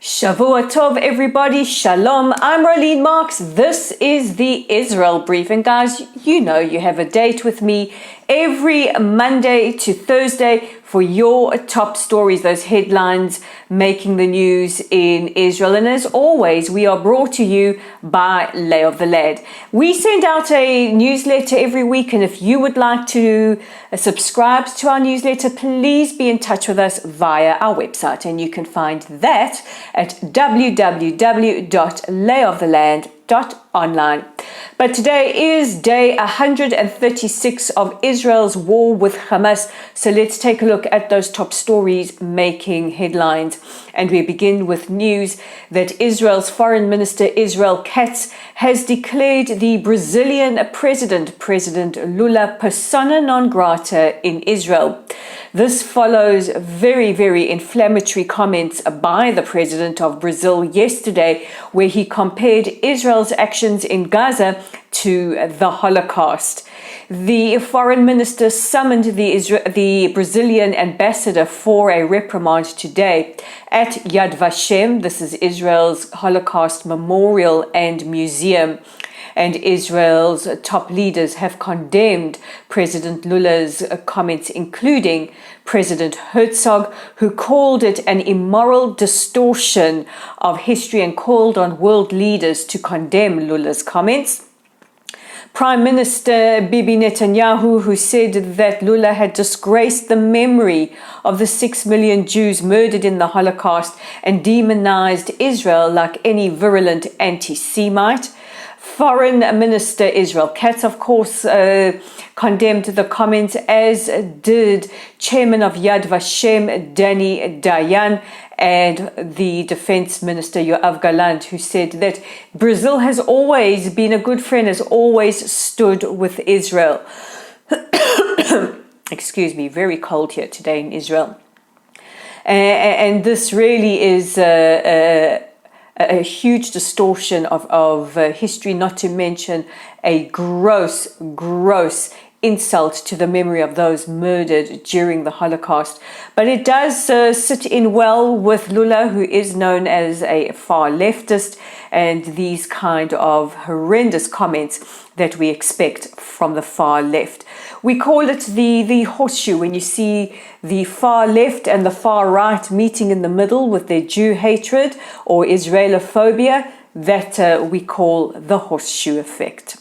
Shavua Tov, everybody. Shalom. I'm Rolene Marks. This is the Israel Briefing. Guys, you know you have a date with me every Monday to Thursday for your top stories, those headlines making the news in Israel. And as always, we are brought to you by Lay of the Land. We send out a newsletter every week, and if you would like to subscribe to our newsletter, please be in touch with us via our website, and you can find that at www.layoftheland.online. But today is day 136 of Israel's war with Hamas. So let's take a look at those top stories making headlines. And we begin with news that Israel's Foreign Minister Israel Katz has declared the Brazilian President Lula persona non grata in Israel. This follows very, very inflammatory comments by the president of Brazil yesterday, where he compared Israel's actions in Gaza to the Holocaust. The foreign minister summoned the Brazilian ambassador for a reprimand today at Yad Vashem. This is Israel's Holocaust Memorial and Museum. And Israel's top leaders have condemned President Lula's comments, including President Herzog, who called it an immoral distortion of history and called on world leaders to condemn Lula's comments. Prime Minister Bibi Netanyahu, who said that Lula had disgraced the memory of the 6 million Jews murdered in the Holocaust and demonized Israel like any virulent anti-Semite. Foreign Minister Israel Katz, of course, condemned the comments, as did Chairman of Yad Vashem, Danny Dayan, and the Defense Minister Yoav Gallant, who said that Brazil has always been a good friend, has always stood with Israel. Excuse me, very cold here today in Israel. And this really is a huge distortion of history, not to mention a gross insult to the memory of those murdered during the Holocaust. But it does sit in well with Lula, who is known as a far leftist, and these kind of horrendous comments that we expect from the far left. We call it the horseshoe, when you see the far left and the far right meeting in the middle with their Jew hatred or Israelophobia. That we call the horseshoe effect.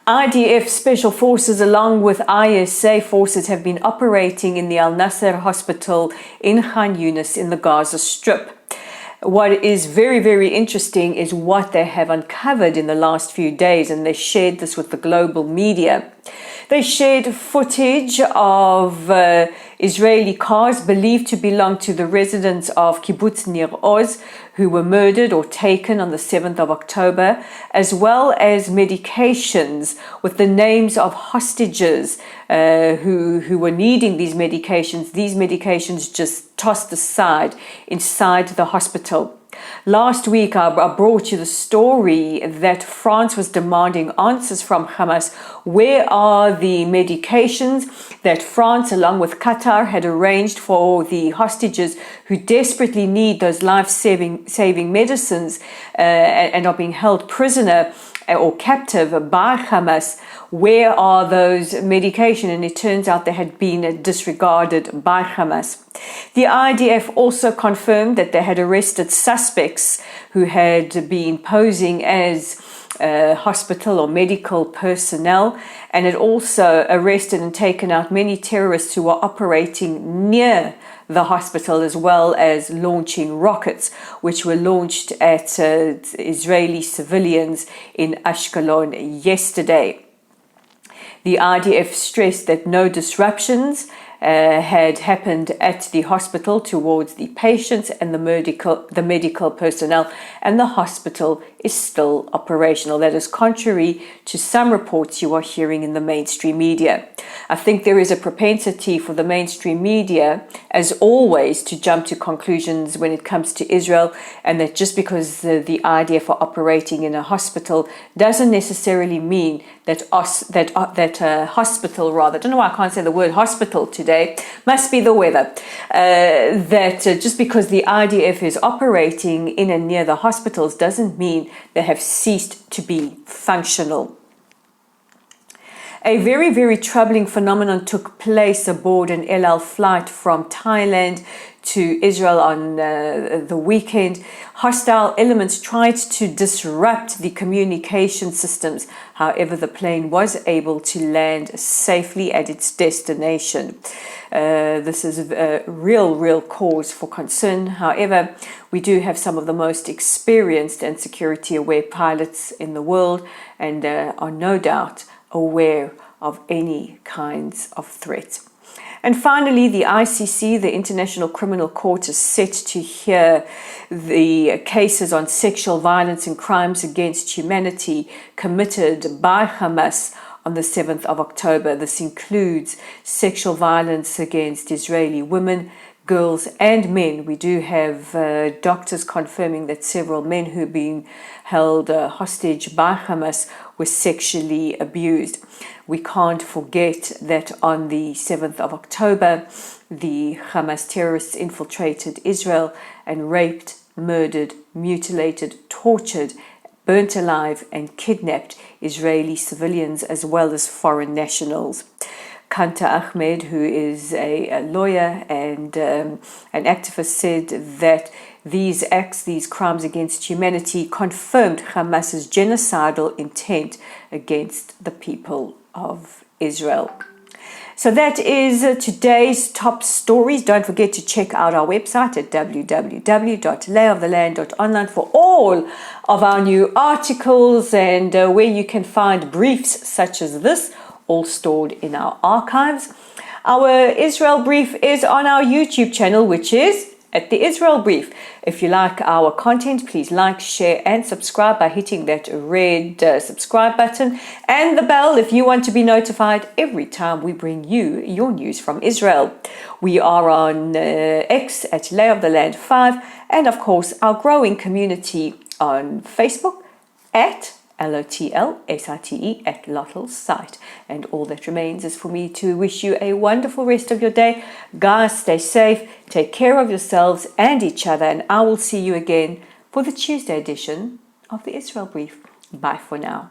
IDF special forces along with ISA forces have been operating in the Al Nasser hospital in Khan Yunis in the Gaza Strip. What is very, very interesting is what they have uncovered in the last few days, and they shared this with the global media. They shared footage of Israeli cars believed to belong to the residents of Kibbutz Nir Oz, who were murdered or taken on the 7th of October, as well as medications with the names of hostages who were needing these medications. These medications just tossed aside inside the hospital. Last week, I brought you the story that France was demanding answers from Hamas. Where are the medications that France, along with Qatar, had arranged for the hostages who desperately need those life-saving medicines and are being held prisoner or captive by Hamas? Where are those medication? And it turns out they had been disregarded by Hamas. The IDF also confirmed that they had arrested suspects who had been posing as hospital or medical personnel, and had also arrested and taken out many terrorists who were operating near the hospital, as well as launching rockets, which were launched at Israeli civilians in Ashkelon yesterday. The IDF stressed that no disruptions had happened at the hospital towards the patients and the medical personnel, and the hospital is still operational. That is contrary to some reports you are hearing in the mainstream media. I think there is a propensity for the mainstream media, as always, to jump to conclusions when it comes to Israel, and that just because the IDF are operating in a hospital doesn't necessarily mean that hospital, rather, I don't know why I can't say the word hospital today, today must be the weather. Just because the IDF is operating in and near the hospitals doesn't mean they have ceased to be functional. A very, very troubling phenomenon took place aboard an El Al flight from Thailand to Israel on the weekend. Hostile elements tried to disrupt the communication systems. However, the plane was able to land safely at its destination. This is a real cause for concern. However, we do have some of the most experienced and security-aware pilots in the world, and are no doubt aware of any kinds of threat. And finally, the ICC, the International Criminal Court, is set to hear the cases on sexual violence and crimes against humanity committed by Hamas on the 7th of October. This includes sexual violence against Israeli women, girls and men. We do have doctors confirming that several men who've been held hostage by Hamas were sexually abused. We can't forget that on the 7th of October, the Hamas terrorists infiltrated Israel and raped, murdered, mutilated, tortured, burnt alive and kidnapped Israeli civilians as well as foreign nationals. Kanta Ahmed, who is a lawyer and an activist, said that these acts, these crimes against humanity, confirmed Hamas's genocidal intent against the people of Israel. So that is today's top stories. Don't forget to check out our website at www.layoftheland.online for all of our new articles and where you can find briefs such as this, all stored in our archives. Our Israel Brief is on our YouTube channel, which is at the Israel Brief. If you like our content, please like, share and subscribe by hitting that red subscribe button and the bell if you want to be notified every time we bring you your news from Israel. We are on X at Lay of the Land 5 and of course our growing community on Facebook at LOTLSITE at Lottel's site. And all that remains is for me to wish you a wonderful rest of your day. Guys, stay safe, take care of yourselves and each other, and I will see you again for the Tuesday edition of the Israel Brief. Bye for now.